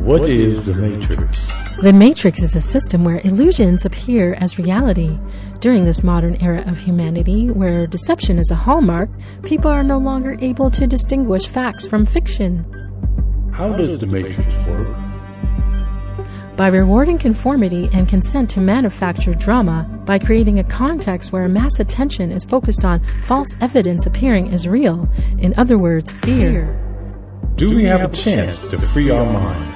What is the Matrix? The Matrix is a system where illusions appear as reality. During this modern era of humanity, where deception is a hallmark, people are no longer able to distinguish facts from fiction. How does the Matrix work? By rewarding conformity and consent to manufactured drama, by creating a context where mass attention is focused on false evidence appearing as real, in other words, fear. Do we have a chance to free our minds?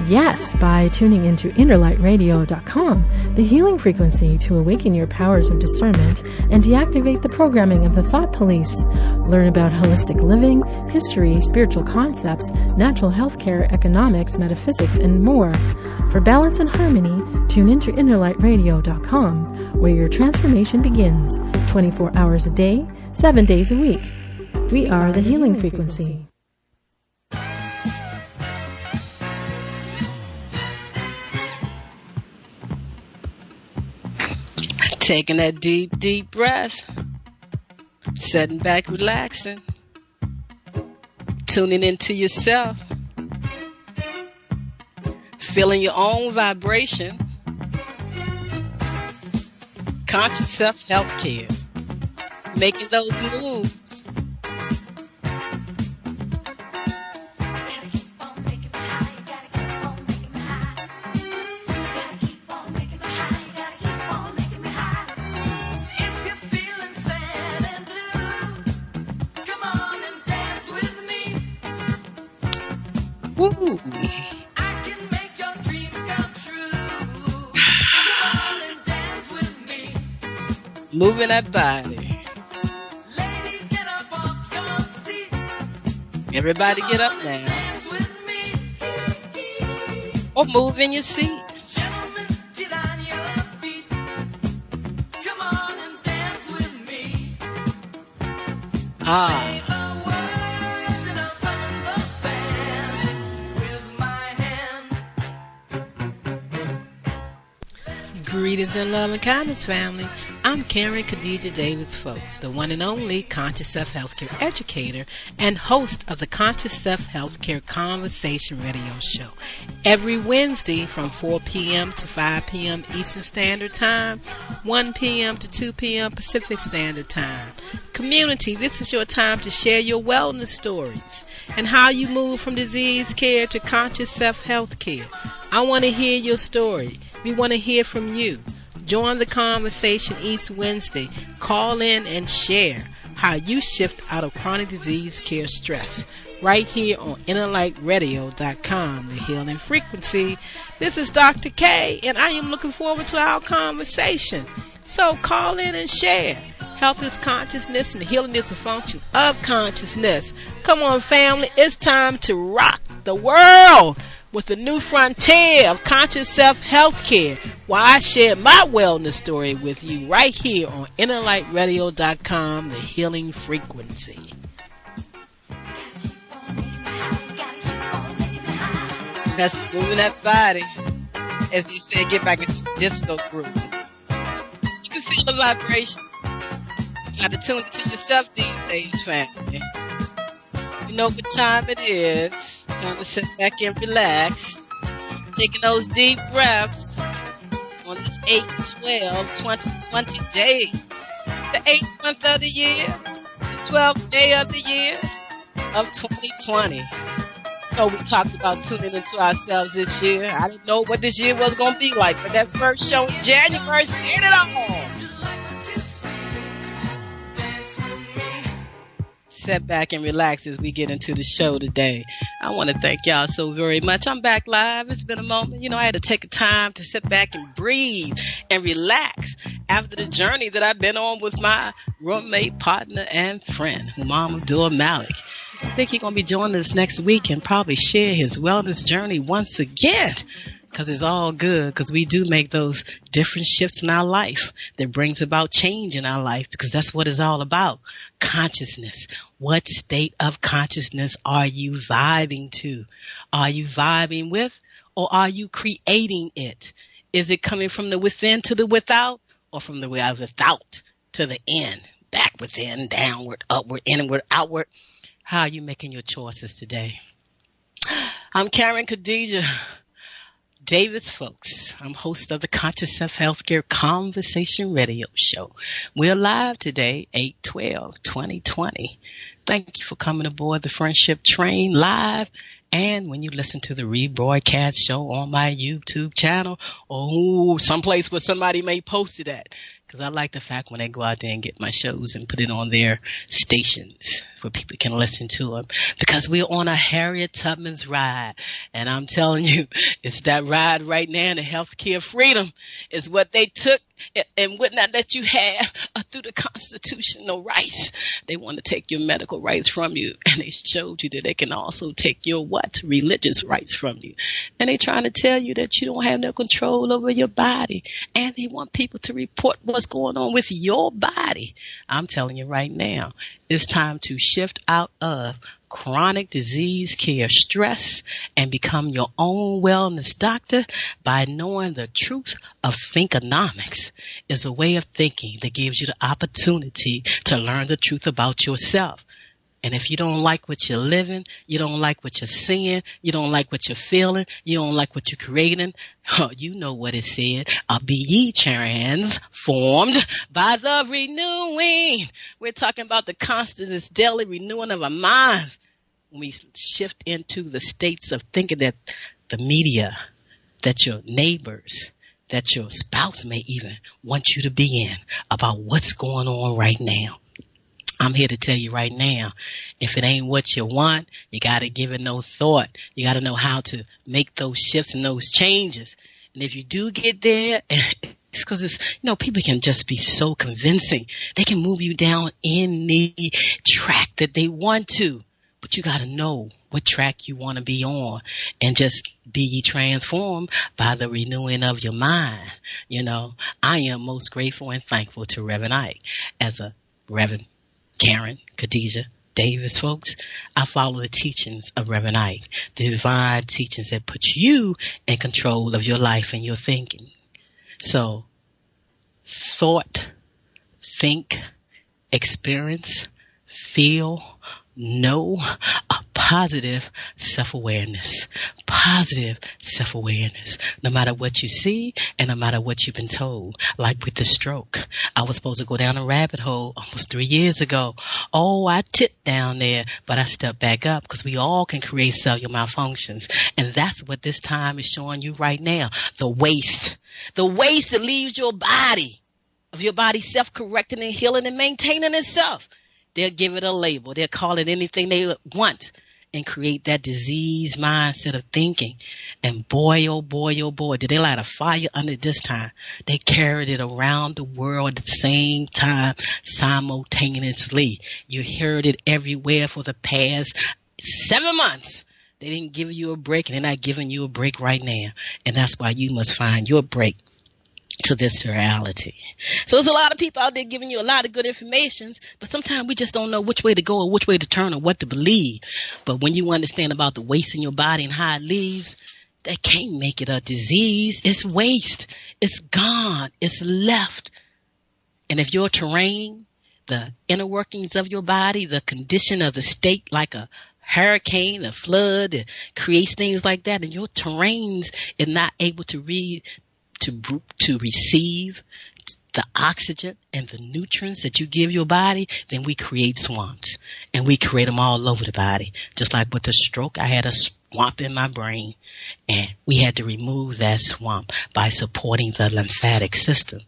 Yes, by tuning into innerlightradio.com, the healing frequency to awaken your powers of discernment and deactivate the programming of the thought police. Learn about holistic living, history, spiritual concepts, natural health care, economics, metaphysics, and more. For balance and harmony, tune into innerlightradio.com, where your transformation begins 24 hours a day, 7 days a week. We are the healing frequency. Taking that deep, deep breath, sitting back, relaxing, tuning into yourself, feeling your own vibration, conscious self-help care, making those moves. Woo. I can make your dreams come true. Come on and dance with me. Moving that body. Ladies, get up off your seats. Everybody get up now. Dance with me. Or move in your seat. Gentlemen, get on your feet. Come on and dance with me. Ah. Greetings and love and kindness, family. I'm Karen Khadijah Davis-Foulks, the one and only Conscious Self-Healthcare educator and host of the Conscious Self-Healthcare Conversation radio show. Every Wednesday from 4 p.m. to 5 p.m. Eastern Standard Time, 1 p.m. to 2 p.m. Pacific Standard Time. Community, this is your time to share your wellness stories and how you move from disease care to conscious self-health care. I want to hear your story. We want to hear from you. Join the conversation each Wednesday. Call in and share how you shift out of chronic disease care stress. Right here on innerlightradio.com, the healing frequency. This is Dr. K, and I am looking forward to our conversation. So call in and share. Health is consciousness, and healing is a function of consciousness. Come on, family. It's time to rock the world with the new frontier of conscious self-health care, while I share my wellness story with you right here on innerlightradio.com, the healing frequency. That's moving that body. As they say, get back into the disco groove. You can feel the vibration. You got to tune to yourself these days, family. You know what time it is. Time to sit back and relax. Taking those deep breaths on this 8/12/2020 day. The 8th month of the year. The 12th day of the year of 2020. So we talked about tuning into ourselves this year. I didn't know what this year was going to be like, but that first show in January said it all. Sit back and relax as we get into the show today. I want to thank y'all so very much. I'm back live. It's been a moment. You know, I had to take a time to sit back and breathe and relax after the journey that I've been on with my roommate, partner, and friend, Imam Abdul Malik. I think he's going to be joining us next week and probably share his wellness journey once again. Because it's all good, because we do make those different shifts in our life that brings about change in our life, because that's what it's all about. Consciousness. What state of consciousness are you vibing to? Are you vibing with, or are you creating it? Is it coming from the within to the without, or from the without to the in? Back within, downward, upward, inward, outward. How are you making your choices today? I'm Karen Khadijah Davis-Foulks. I'm host of the Conscious Self Healthcare Conversation Radio Show. We're live today, 8/12/2020. Thank you for coming aboard the Friendship Train live. And when you listen to the rebroadcast show on my YouTube channel or someplace where somebody may post it at. Because I like the fact when they go out there and get my shows and put it on their stations where people can listen to them. Because we're on a Harriet Tubman's ride. And I'm telling you, it's that ride right now. The healthcare freedom is what they took and would not let you have through the constitutional rights. They want to take your medical rights from you. And they showed you that they can also take your what? Religious rights from you. And they're trying to tell you that you don't have no control over your body. And they want people to report what's going on with your body. I'm telling you right now, it's time to shift out of chronic disease care stress and become your own wellness doctor by knowing the truth of Thinkonomics is a way of thinking that gives you the opportunity to learn the truth about yourself. And if you don't like what you're living, you don't like what you're seeing, you don't like what you're feeling, you don't like what you're creating, you know what it said. Be ye transformed by the renewing. We're talking about the constant, this daily renewing of our minds. When we shift into the states of thinking that the media, that your neighbors, that your spouse may even want you to be in about what's going on right now. I'm here to tell you right now, if it ain't what you want, you got to give it no thought. You got to know how to make those shifts and those changes. And if you do get there, it's because people can just be so convincing. They can move you down any track that they want to. But you got to know what track you want to be on and just be transformed by the renewing of your mind. I am most grateful and thankful to Reverend Ike as a Reverend Karen Khadijah Davis-Foulks. I follow the teachings of Reverend Ike, the divine teachings that put you in control of your life and your thinking. So, thought, think, experience, feel, know a positive self-awareness. Positive self-awareness. No matter what you see and no matter what you've been told. Like with the stroke. I was supposed to go down a rabbit hole almost 3 years ago. Oh, I tipped down there, but I stepped back up because we all can create cellular malfunctions. And that's what this time is showing you right now. The waste. The waste that leaves your body. Of your body self-correcting and healing and maintaining itself. They'll give it a label. They'll call it anything they want and create that disease mindset of thinking. And boy, oh boy, oh boy, did they light a fire under this time. They carried it around the world at the same time, simultaneously. You heard it everywhere for the past 7 months. They didn't give you a break, and they're not giving you a break right now. And that's why you must find your break to this reality. So there's a lot of people out there giving you a lot of good information, but sometimes we just don't know which way to go or which way to turn or what to believe. But when you understand about the waste in your body and how it leaves, that can't make it a disease. It's waste. It's gone. It's left. And if your terrain, the inner workings of your body, the condition of the state like a hurricane, a flood, it creates things like that, and your terrains is not able to receive the oxygen and the nutrients that you give your body, then we create swamps. And we create them all over the body. Just like with the stroke, I had a swamp in my brain. And we had to remove that swamp by supporting the lymphatic system.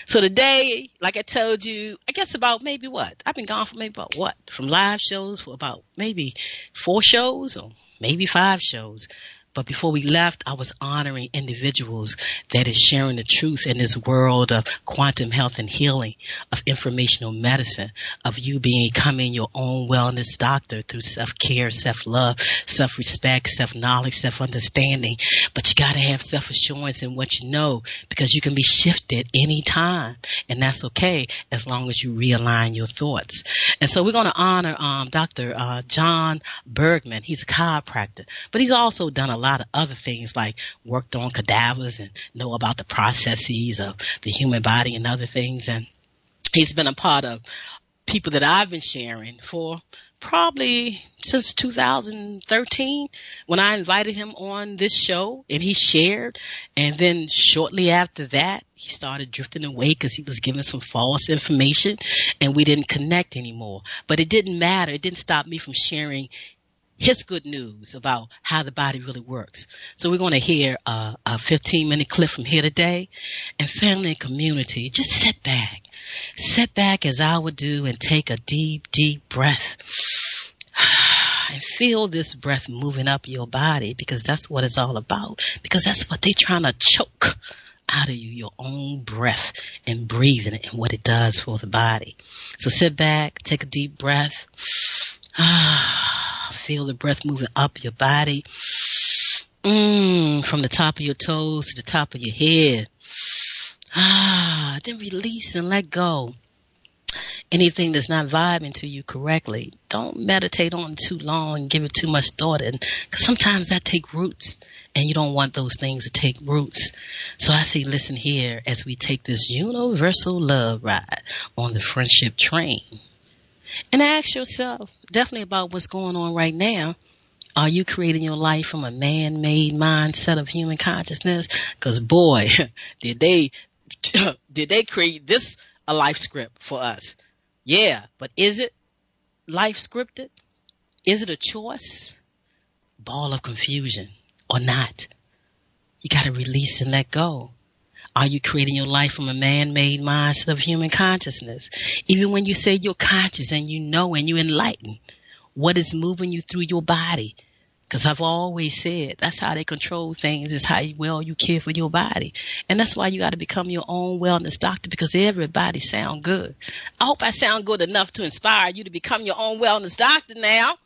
So today, like I told you, I guess about maybe what? I've been gone for maybe about what? From live shows for about maybe 4 shows or maybe 5 shows. But before we left, I was honoring individuals that is sharing the truth in this world of quantum health and healing, of informational medicine, of you becoming your own wellness doctor through self-care, self-love, self-respect, self-knowledge, self-understanding. But you got to have self-assurance in what you know, because you can be shifted anytime. And that's okay as long as you realign your thoughts. And so we're going to honor Dr. John Bergman. He's a chiropractor, but he's also done a lot of other things like worked on cadavers and know about the processes of the human body and other things. And he's been a part of people that I've been sharing for probably since 2013 when I invited him on this show and he shared. And then shortly after that, he started drifting away because he was giving some false information and we didn't connect anymore. But it didn't matter. It didn't stop me from sharing his good news about how the body really works. So we're going to hear a 15-minute clip from here today. And family and community, just sit back as I would do and take a deep, deep breath and feel this breath moving up your body, because that's what it's all about, because that's what they're trying to choke out of you, your own breath and breathing it and what it does for the body. So sit back, take a deep breath. Feel the breath moving up your body, from the top of your toes to the top of your head. Then release and let go. Anything that's not vibing to you correctly, don't meditate on it too long and give it too much thought, because sometimes that take roots, and you don't want those things to take roots. So I say, listen here as we take this universal love ride on the friendship train. And ask yourself definitely about what's going on right now. Are you creating your life from a man-made mindset of human consciousness? Because boy, did they create this a life script for us? Yeah, but is it life scripted? Is it a choice? Ball of confusion or not? You got to release and let go. Are you creating your life from a man-made mindset of human consciousness? Even when you say you're conscious and you know and you're enlightened, what is moving you through your body? Because I've always said that's how they control things, is how well you care for your body. And that's why you got to become your own wellness doctor, because everybody sound good. I hope I sound good enough to inspire you to become your own wellness doctor now.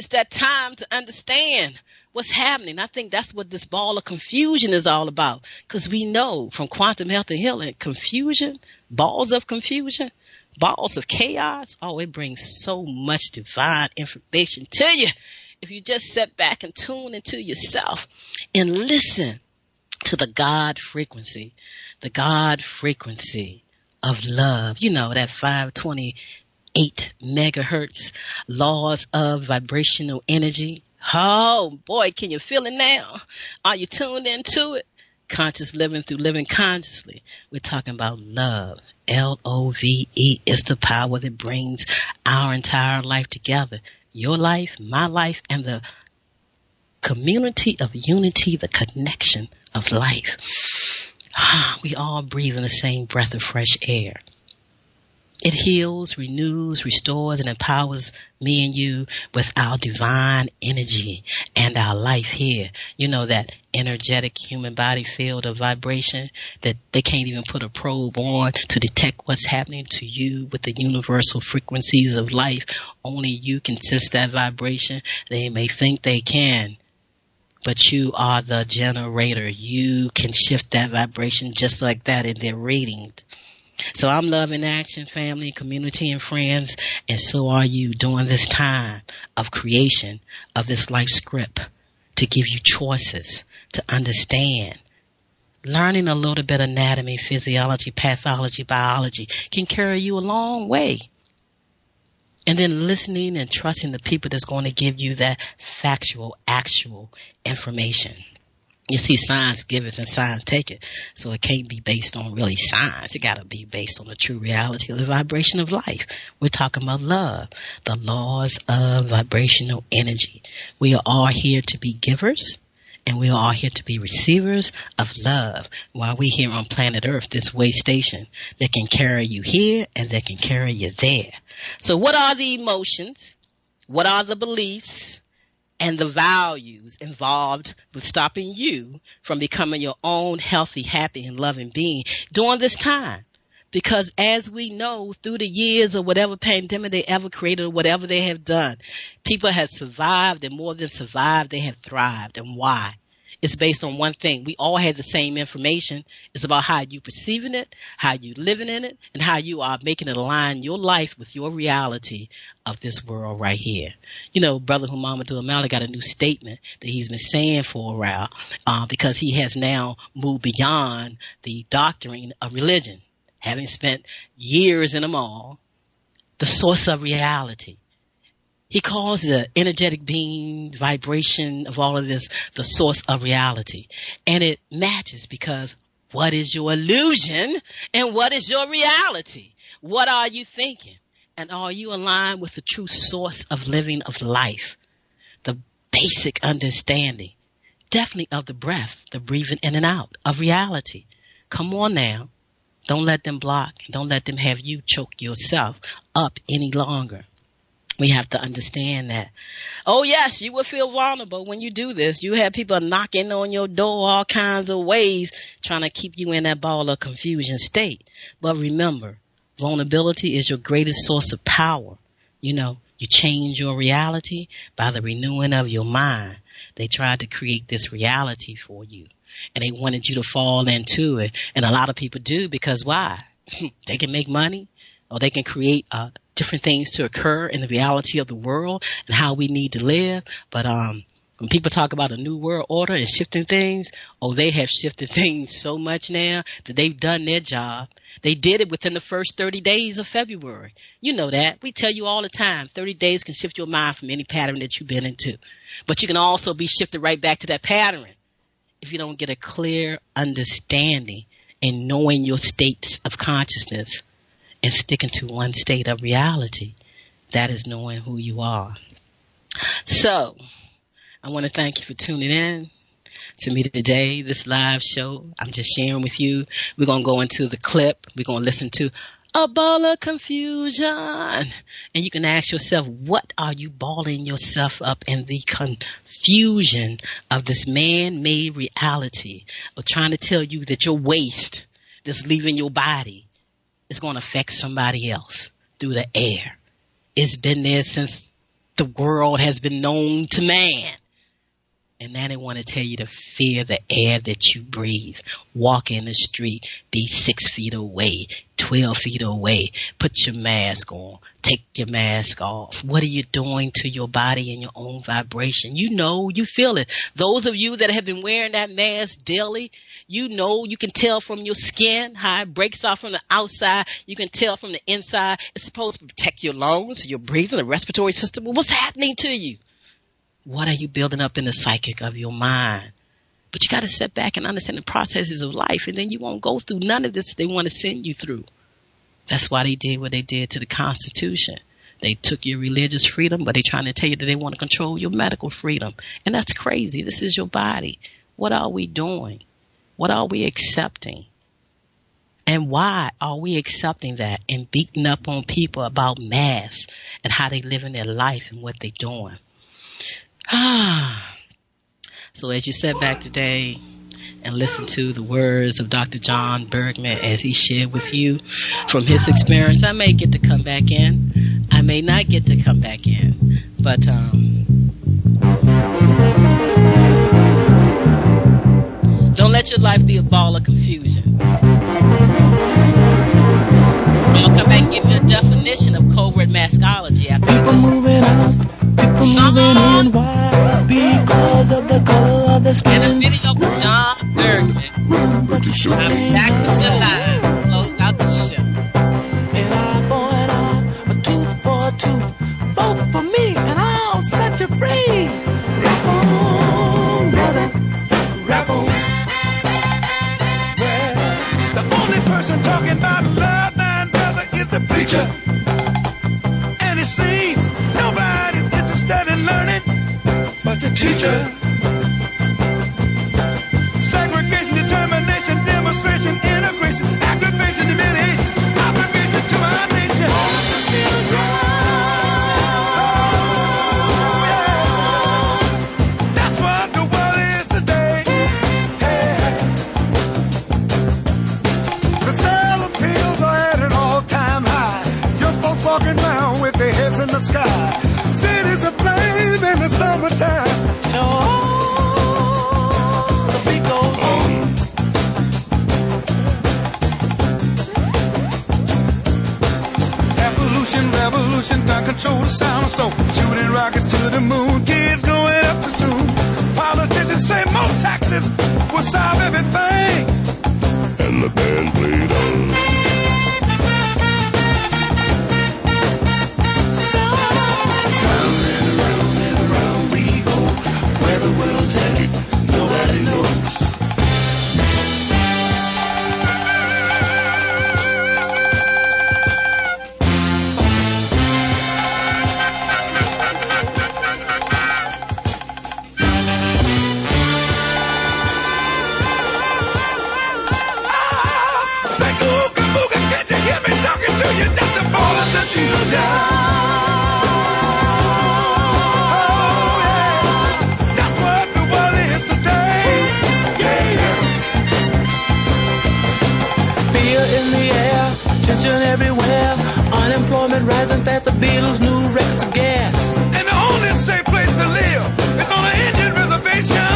It's that time to understand what's happening. I think that's what this ball of confusion is all about, because we know from quantum health and healing, confusion, balls of confusion, balls of chaos, it brings so much divine information to you if you just sit back and tune into yourself and listen to the God frequency of love. You know, that 528 megahertz laws of vibrational energy. Oh boy, can you feel it now? Are you tuned into it? Conscious living through living consciously. We're talking about love. L-O-V-E is the power that brings our entire life together. Your life, my life, and the community of unity, the connection of life. We all breathe in the same breath of fresh air. It heals, renews, restores, and empowers me and you with our divine energy and our life here. You know, that energetic human body field of vibration that they can't even put a probe on to detect what's happening to you with the universal frequencies of life. Only you can sense that vibration. They may think they can, but you are the generator. You can shift that vibration just like that in their reading. So I'm love in action, family, community, and friends, and so are you during this time of creation of this life script to give you choices, to understand. Learning a little bit of anatomy, physiology, pathology, biology can carry you a long way. And then listening and trusting the people that's going to give you that factual, actual information. You see, science giveth and science taketh. So it can't be based on really science. It got to be based on the true reality of the vibration of life. We're talking about love, the laws of vibrational energy. We are all here to be givers, and we are all here to be receivers of love. While we're here on planet Earth, this way station that can carry you here and that can carry you there. So what are the emotions? What are the beliefs? And the values involved with stopping you from becoming your own healthy, happy, and loving being during this time? Because as we know, through the years of whatever pandemic they ever created or whatever they have done, people have survived, and more than survived, they have thrived. And why? It's based on one thing. We all have the same information. It's about how you perceiving it, how you living in it, and how you are making it align your life with your reality of this world right here. You know, Brother Muhammad O'Malley got a new statement that he's been saying for a while, because he has now moved beyond the doctrine of religion, having spent years in them all. the source of reality. He calls the energetic being, vibration of all of this, the source of reality. And it matches because what is your illusion and what is your reality? What are you thinking? And are you aligned with the true source of living of life? The basic understanding, definitely of the breath, the breathing in and out of reality. Come on now. Don't let them block. Don't let them have you choke yourself up any longer. We have to understand that. Oh, yes, you will feel vulnerable when you do this. You have people knocking on your door all kinds of ways trying to keep you in that ball of confusion state. But remember, vulnerability is your greatest source of power. You know, you change your reality by the renewing of your mind. They tried to create this reality for you, and they wanted you to fall into it. And a lot of people do because why? They can make money, or they can create different things to occur in the reality of the world and how we need to live. But when people talk about a new world order and shifting things, they have shifted things so much now that they've done their job. They did it within the first 30 days of February. You know that. We tell you all the time, 30 days can shift your mind from any pattern that you've been into. But you can also be shifted right back to that pattern if you don't get a clear understanding and knowing your states of consciousness and sticking to one state of reality. That is knowing who you are. So, I want to thank you for tuning in to me today, this live show. I'm just sharing with you. We're going to go into the clip. We're going to listen to A Ball of Confusion. And you can ask yourself, what are you balling yourself up in the confusion of this man-made reality of trying to tell you that your waste that's leaving your body is going to affect somebody else through the air? It's been there since the world has been known to man. And now they want to tell you to fear the air that you breathe. Walk in the street, be 6 feet away, 12 feet away. Put your mask on, take your mask off. What are you doing to your body and your own vibration? You know, you feel it. Those of you that have been wearing that mask daily, you know, you can tell from your skin how it breaks off from the outside. You can tell from the inside. It's supposed to protect your lungs, your breathing, the respiratory system. What's happening to you? What are you building up in the psychic of your mind? But you got to sit back and understand the processes of life, and then you won't go through none of this they want to send you through. That's why they did what they did to the Constitution. They took your religious freedom, but they're trying to tell you that they want to control your medical freedom. And that's crazy. This is your body. What are we doing? What are we accepting? And why are we accepting that and beating up on people about masks and how they live in their life and what they're doing? So as you sit back today and listen to the words of Dr. John Bergman as he shared with you from his experience, I may get to come back in. I may not get to come back in. But don't let your life be a ball of confusion. I'm going to come back and give you a definition of COVIDMASKology after People moving out, people moving in. Why? Because of the color of the skin. and a video from John Bergman. But you sure I'll be can't back with you hide. live. Close out the show. An eye for an eye, a tooth for a tooth. Vote for me and I'll set you free. Rap on, brother, rap on. Well, the only person talking about love, man, brother, is the preacher. And it seems nobody's interested in learning but the teacher. Segregation, determination, demonstration, integration, aggravation, humiliation, obligation to our nation. That's what the world is today. Hey. The sale of pills are at an all-time high. Young folks walking around with their heads in the sky. Cities aflame in the summertime. The beat goes on. Evolution, revolution, don't control the sound. So shooting rockets to the moon, kids growing up too soon. Politicians say more taxes will solve everything. And the band played on. confusion. Oh, yeah. That's what the world is today. Yeah. Fear in the air, tension everywhere. Unemployment rising fast, the Beatles' new records of gas. And the only safe place to live is on an Indian reservation.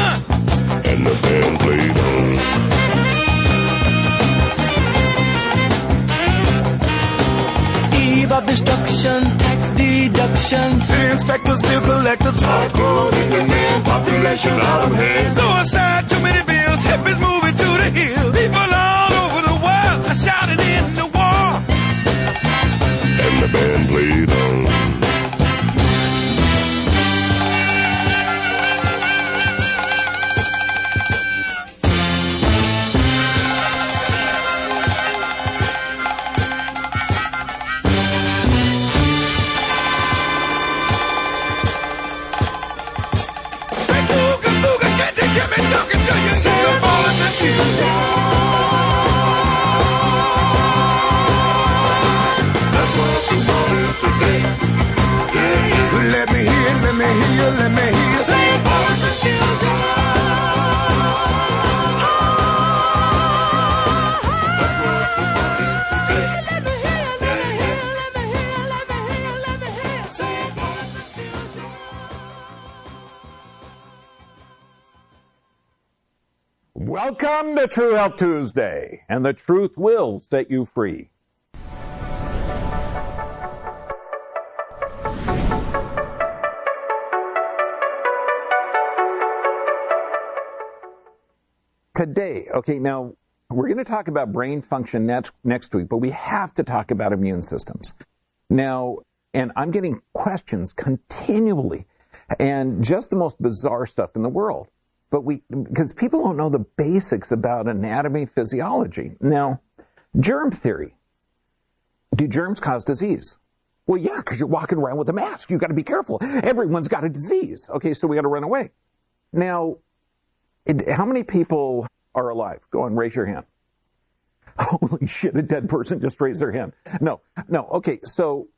And the band played on. Eve of destruction, tax deductions. City inspectors, bill collectors. Hardcore Indian population out of hand. Suicide, too many bills. Hippies moving to the hills. People all over the world are shouting in the war. And the band played on. Welcome to True Health Tuesday, and the truth will set you free. Today, okay, now we're going to talk about brain function next week, but we have to talk about immune systems. Now, and I'm getting questions continually, and just the most bizarre stuff in the world. But because people don't know the basics about anatomy, physiology. Now, germ theory. Do germs cause disease? Well, yeah, because you're walking around with a mask. You got to be careful. Everyone's got a disease. Okay, so we got to run away. Now, how many people are alive? Go on, raise your hand. Holy shit, a dead person just raised their hand. No. Okay, so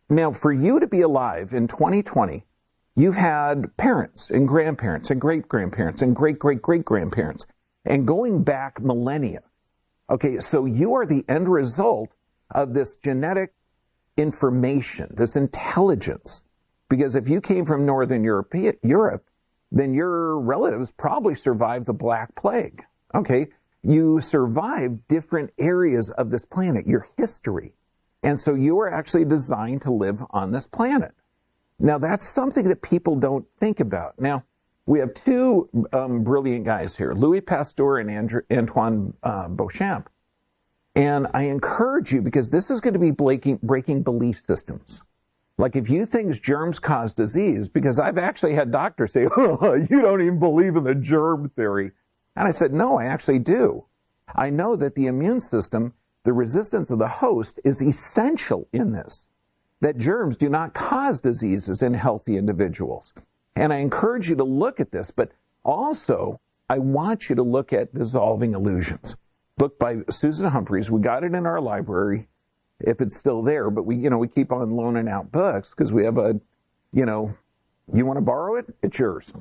now for you to be alive in 2020, you've had parents and grandparents and great-grandparents and great-great-great-grandparents and going back millennia. Okay, so you are the end result of this genetic information, this intelligence. Because if you came from Northern Europe, then your relatives probably survived the Black Plague. Okay, you survived different areas of this planet, your history. And so you are actually designed to live on this planet. Now, that's something that people don't think about. Now, we have two brilliant guys here, Louis Pasteur and Antoine Beauchamp. And I encourage you, because this is going to be breaking belief systems. Like if you think germs cause disease, because I've actually had doctors say, oh, you don't even believe in the germ theory. And I said, no, I actually do. I know that the immune system, the resistance of the host, is essential in this. That germs do not cause diseases in healthy individuals. And I encourage you to look at this, but also I want you to look at Dissolving Illusions, book by Susan Humphreys. We got it in our library, if it's still there, but we keep on loaning out books because we have you want to borrow it? It's yours.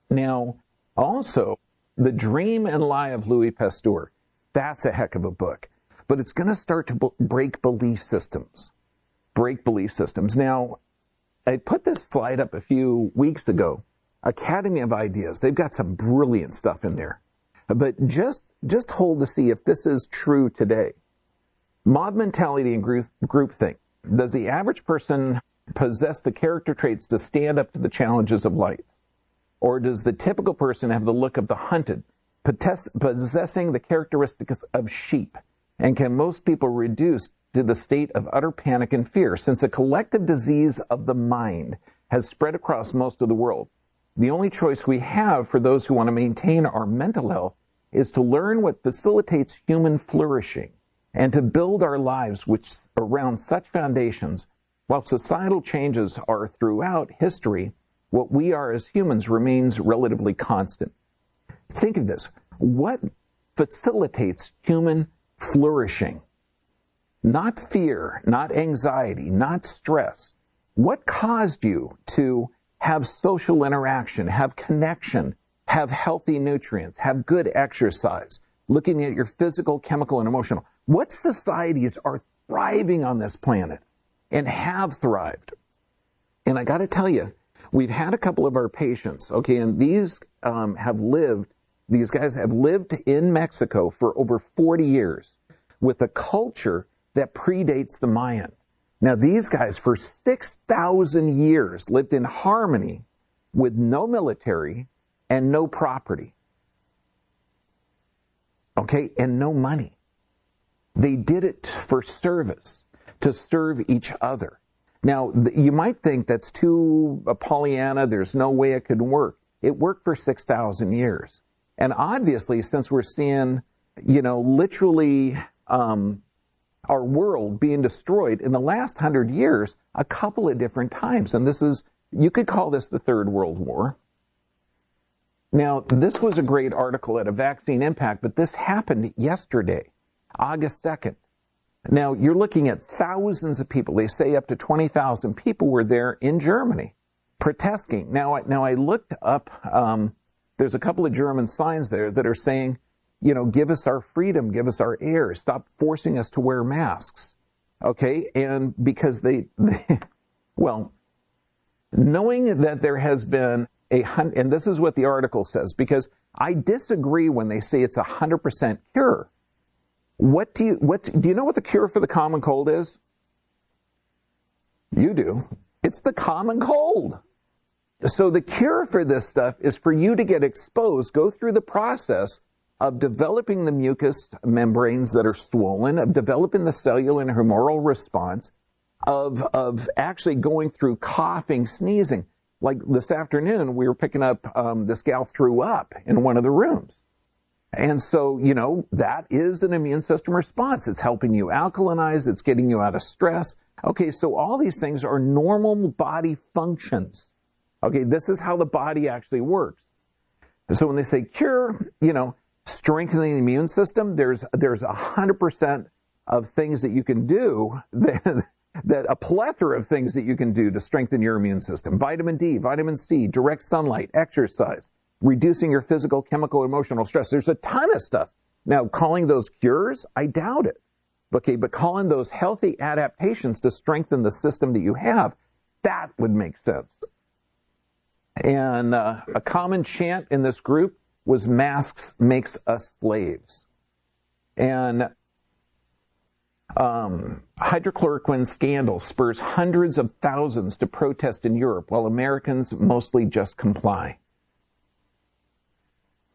Now, also, The Dream and Lie of Louis Pasteur. That's a heck of a book, but it's going to start to break belief systems. Now, I put this slide up a few weeks ago. Academy of Ideas. They've got some brilliant stuff in there. But just hold to see if this is true today. Mob mentality and groupthink. Does the average person possess the character traits to stand up to the challenges of life? Or does the typical person have the look of the hunted, possessing the characteristics of sheep? And can most people reduce to the state of utter panic and fear, since a collective disease of the mind has spread across most of the world? The only choice we have for those who want to maintain our mental health is to learn what facilitates human flourishing and to build our lives around such foundations. While societal changes are throughout history, what we are as humans remains relatively constant. Think of this. What facilitates human flourishing? not fear, not anxiety, not stress. What caused you to have social interaction, have connection, have healthy nutrients, have good exercise, looking at your physical, chemical, and emotional? What societies are thriving on this planet and have thrived? And I got to tell you, we've had a couple of our patients, okay, and these guys have lived in Mexico for over 40 years with a culture that predates the Mayan. Now, these guys for 6,000 years lived in harmony with no military and no property, okay, and no money. They did it for service, to serve each other. Now, you might think that's too Pollyanna, there's no way it could work. It worked for 6,000 years. And obviously, since we're seeing, literally our world being destroyed in the last 100 years, a couple of different times. And you could call this the Third World War. Now, this was a great article at a Vaccine Impact, but this happened yesterday, August 2nd. Now, you're looking at thousands of people. They say up to 20,000 people were there in Germany protesting. Now I looked up, there's a couple of German signs there that are saying, give us our freedom, give us our air, stop forcing us to wear masks. Okay? And because knowing that there has been and this is what the article says, because I disagree when they say it's 100% cure. Do you know what the cure for the common cold is? You do. It's the common cold. So the cure for this stuff is for you to get exposed, go through the process of developing the mucous membranes that are swollen, of developing the cellular and humoral response, of actually going through coughing, sneezing. Like this afternoon, we were picking up, this gal threw up in one of the rooms. And so, that is an immune system response. It's helping you alkalinize. It's getting you out of stress. Okay, so all these things are normal body functions. Okay, this is how the body actually works. So when they say cure, strengthening the immune system, there's 100% of things that you can do, that a plethora of things that you can do to strengthen your immune system. Vitamin D, vitamin C, direct sunlight, exercise, reducing your physical, chemical, emotional stress. There's a ton of stuff. Now, calling those cures, I doubt it. Okay, but calling those healthy adaptations to strengthen the system that you have, that would make sense. And a common chant in this group was masks makes us slaves. And hydrochloroquine scandal spurs hundreds of thousands to protest in Europe, while Americans mostly just comply.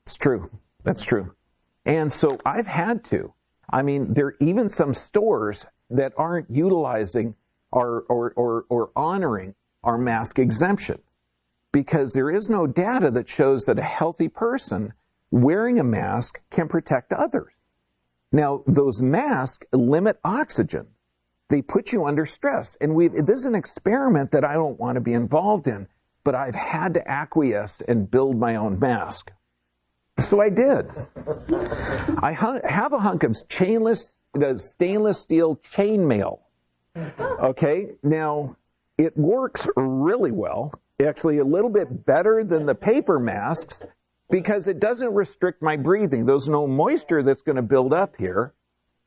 It's true. That's true. And so I've had to. I mean, there are even some stores that aren't utilizing or honoring our mask exemption, because there is no data that shows that a healthy person wearing a mask can protect others. Now, those masks limit oxygen. They put you under stress. And this is an experiment that I don't want to be involved in, but I've had to acquiesce and build my own mask. So I did. I have a hunk of stainless steel chainmail. Okay, now it works really well, actually a little bit better than the paper masks, because it doesn't restrict my breathing. There's no moisture that's going to build up here.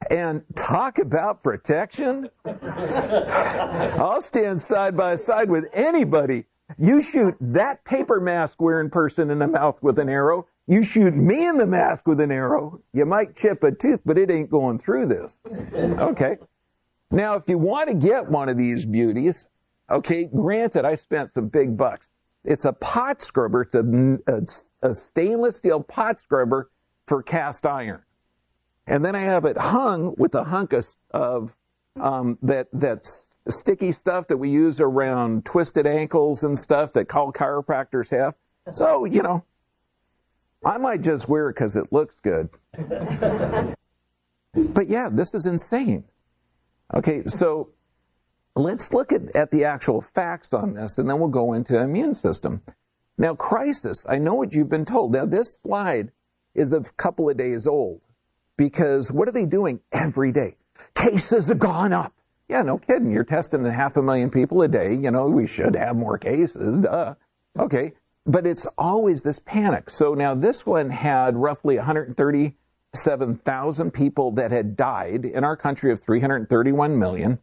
And talk about protection. I'll stand side by side with anybody. You shoot that paper mask wearing person in the mouth with an arrow. You shoot me in the mask with an arrow. You might chip a tooth, but it ain't going through this. Okay. Now, if you want to get one of these beauties, okay, granted, I spent some big bucks. It's a pot scrubber. It's a stainless steel pot scrubber for cast iron. And then I have it hung with a hunk of that's sticky stuff that we use around twisted ankles and stuff that all chiropractors have. So, I might just wear it because it looks good. But yeah, this is insane. Okay, so let's look at the actual facts on this, and then we'll go into immune system. Now, crisis, I know what you've been told. Now, this slide is a couple of days old, because what are they doing every day? cases have gone up. Yeah, no kidding. You're testing 500,000 people a day. We should have more cases. Duh. Okay. But it's always this panic. So now this one had roughly 137,000 people that had died in our country of 331 million.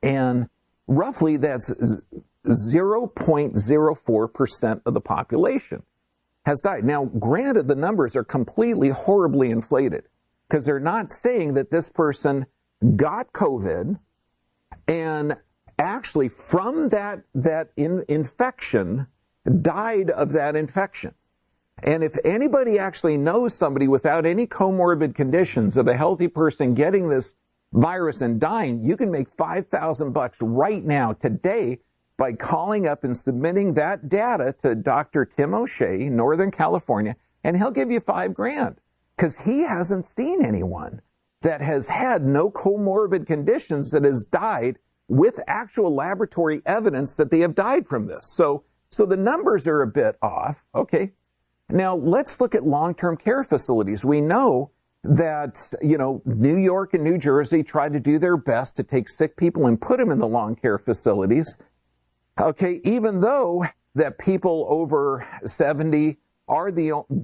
And roughly that's 0.04% of the population has died. Now, granted, the numbers are completely horribly inflated because they're not saying that this person got COVID and actually from that infection died of that infection. And if anybody actually knows somebody without any comorbid conditions of a healthy person getting this virus and dying, you can make $5,000 right now, today, by calling up and submitting that data to Dr. Tim O'Shea, Northern California, and he'll give you $5,000 because he hasn't seen anyone that has had no comorbid conditions that has died with actual laboratory evidence that they have died from this. So the numbers are a bit off, okay? Now, let's look at long-term care facilities. We know that, New York and New Jersey try to do their best to take sick people and put them in the long care facilities. Okay, even though that people over 70 are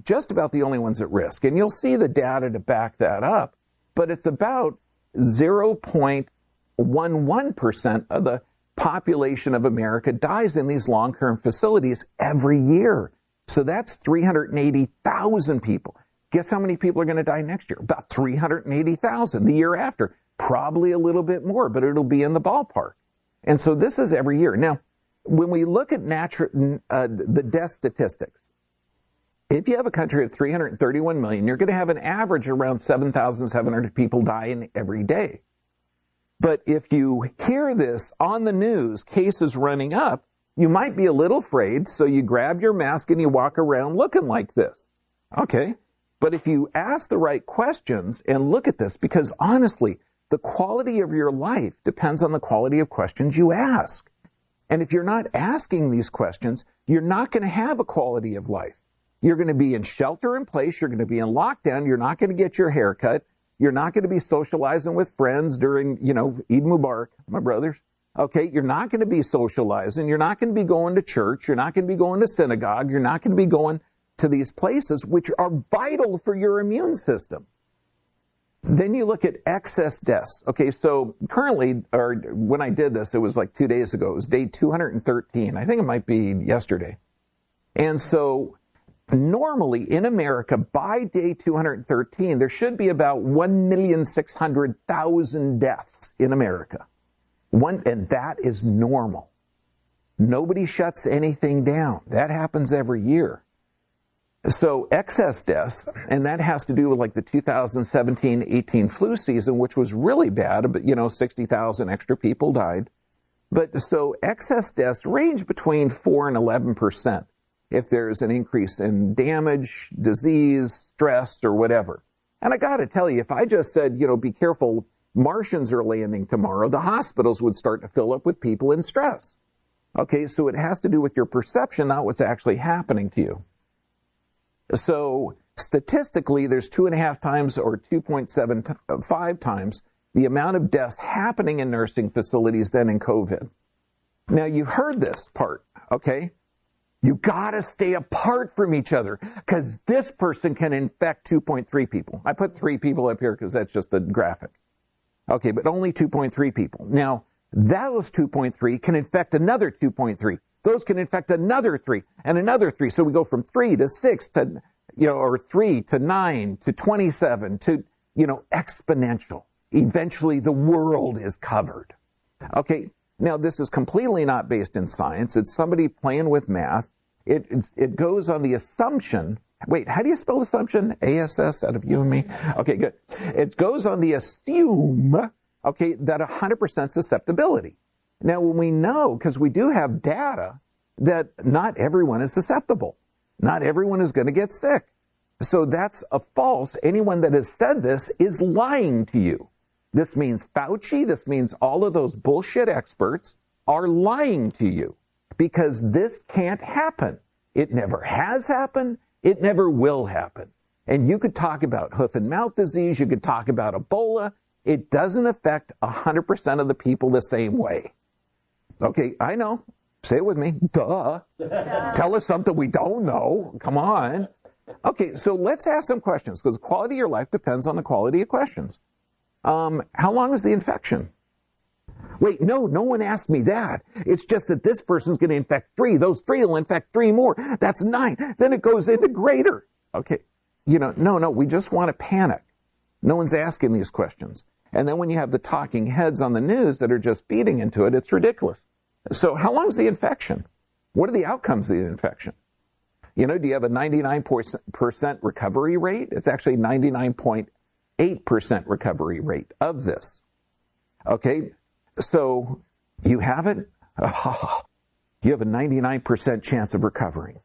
just about the only ones at risk. And you'll see the data to back that up. But it's about 0.11% of the population of America dies in these long-term facilities every year. So that's 380,000 people. Guess how many people are going to die next year? About 380,000. The year after, probably a little bit more, but it'll be in the ballpark. And so this is every year. Now, when we look at the death statistics, if you have a country of 331 million, you're going to have an average around 7,700 people dying every day. But if you hear this on the news, cases running up, you might be a little afraid, so you grab your mask and you walk around looking like this. Okay? But if you ask the right questions and look at this, because honestly, the quality of your life depends on the quality of questions you ask. And if you're not asking these questions, you're not going to have a quality of life. You're going to be in shelter in place. You're going to be in lockdown. You're not going to get your hair cut. You're not going to be socializing with friends during, Eid Mubarak, my brothers. Okay, you're not going to be socializing. You're not going to be going to church. You're not going to be going to synagogue. You're not going to be going to these places which are vital for your immune system. Then you look at excess deaths. Okay, so currently, or when I did this, it was like 2 days ago. It was day 213. I think it might be yesterday. And so normally in America, by day 213, there should be about 1,600,000 deaths in America. And that is normal. Nobody shuts anything down. That happens every year. So excess deaths, and that has to do with like the 2017-18 flu season, which was really bad, but 60,000 extra people died. But so excess deaths range between 4 and 11% if there's an increase in damage, disease, stress, or whatever. And I got to tell you, if I just said, be careful, Martians are landing tomorrow, the hospitals would start to fill up with people in stress. Okay, so it has to do with your perception, not what's actually happening to you. So statistically, there's 2.5 times or 2.75 times the amount of deaths happening in nursing facilities than in COVID. Now, you heard this part, okay? You got to stay apart from each other because this person can infect 2.3 people. I put 3 people up here because that's just the graphic. Okay, but only 2.3 people. Now, those 2.3 can infect another 2.3. Those can infect another 3 and another 3. So we go from 3 to 6 to, or 3 to 9 to 27 to, exponential. Eventually the world is covered. Okay. Now this is completely not based in science. It's somebody playing with math. It goes on the assumption. Wait, how do you spell assumption? ASS out of you and me? Okay, good. It goes on the assume, okay, that 100% susceptibility. Now, when we know, because we do have data, that not everyone is susceptible. Not everyone is going to get sick. So that's a false. Anyone that has said this is lying to you. This means Fauci, this means all of those bullshit experts are lying to you because this can't happen. It never has happened. It never will happen. And you could talk about hoof and mouth disease. You could talk about Ebola. it doesn't affect 100% of the people the same way. Okay, I know. Say it with me. Duh. Tell us something we don't know. Come on. Okay, so let's ask some questions, because the quality of your life depends on the quality of questions. How long is the infection? Wait, no one asked me that. It's just that this person's going to infect 3. Those 3 will infect 3 more. That's 9. Then it goes into greater. Okay, no, we just want to panic. No one's asking these questions. And then when you have the talking heads on the news that are just feeding into it, it's ridiculous. So how long is the infection? What are the outcomes of the infection? Do you have a 99% recovery rate? It's actually 99.8% recovery rate of this. Okay, so you have it. You have a 99% chance of recovering.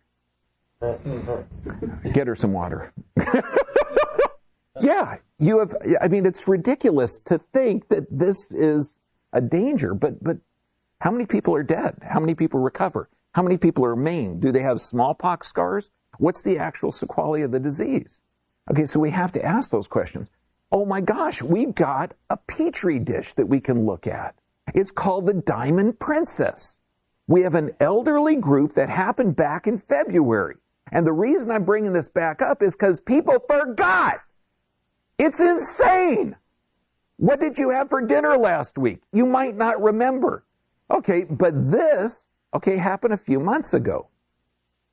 Get her some water. Yeah, you have. I mean, it's ridiculous to think that this is a danger, but how many people are dead? How many people recover? How many people are maimed? Do they have smallpox scars? What's the actual sequelae of the disease? Okay, so we have to ask those questions. Oh my gosh, we've got a petri dish that we can look at. It's called the Diamond Princess. We have an elderly group that happened back in February. And the reason I'm bringing this back up is because people forgot. It's insane. What did you have for dinner last week? You might not remember. Okay, but this, happened a few months ago.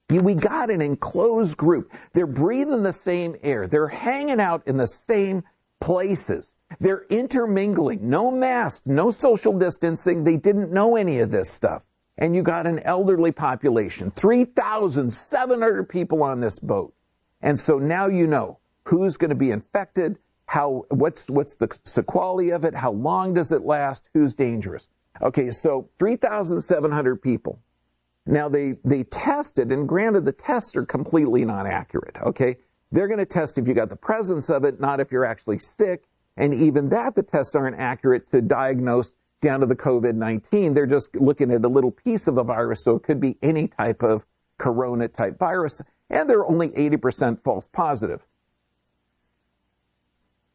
We got an enclosed group. They're breathing the same air. They're hanging out in the same places. They're intermingling. No mask, no social distancing. They didn't know any of this stuff. And you got an elderly population, 3,700 people on this boat. And so now you know who's going to be infected, what's the sequelae of it, how long does it last, who's dangerous. Okay, so 3,700 people. Now they tested, and granted the tests are completely not accurate, okay? They're going to test if you got the presence of it, not if you're actually sick. And even that, the tests aren't accurate to diagnose down to the COVID-19. They're just looking at a little piece of the virus, so it could be any type of corona-type virus. And they're only 80% false positive.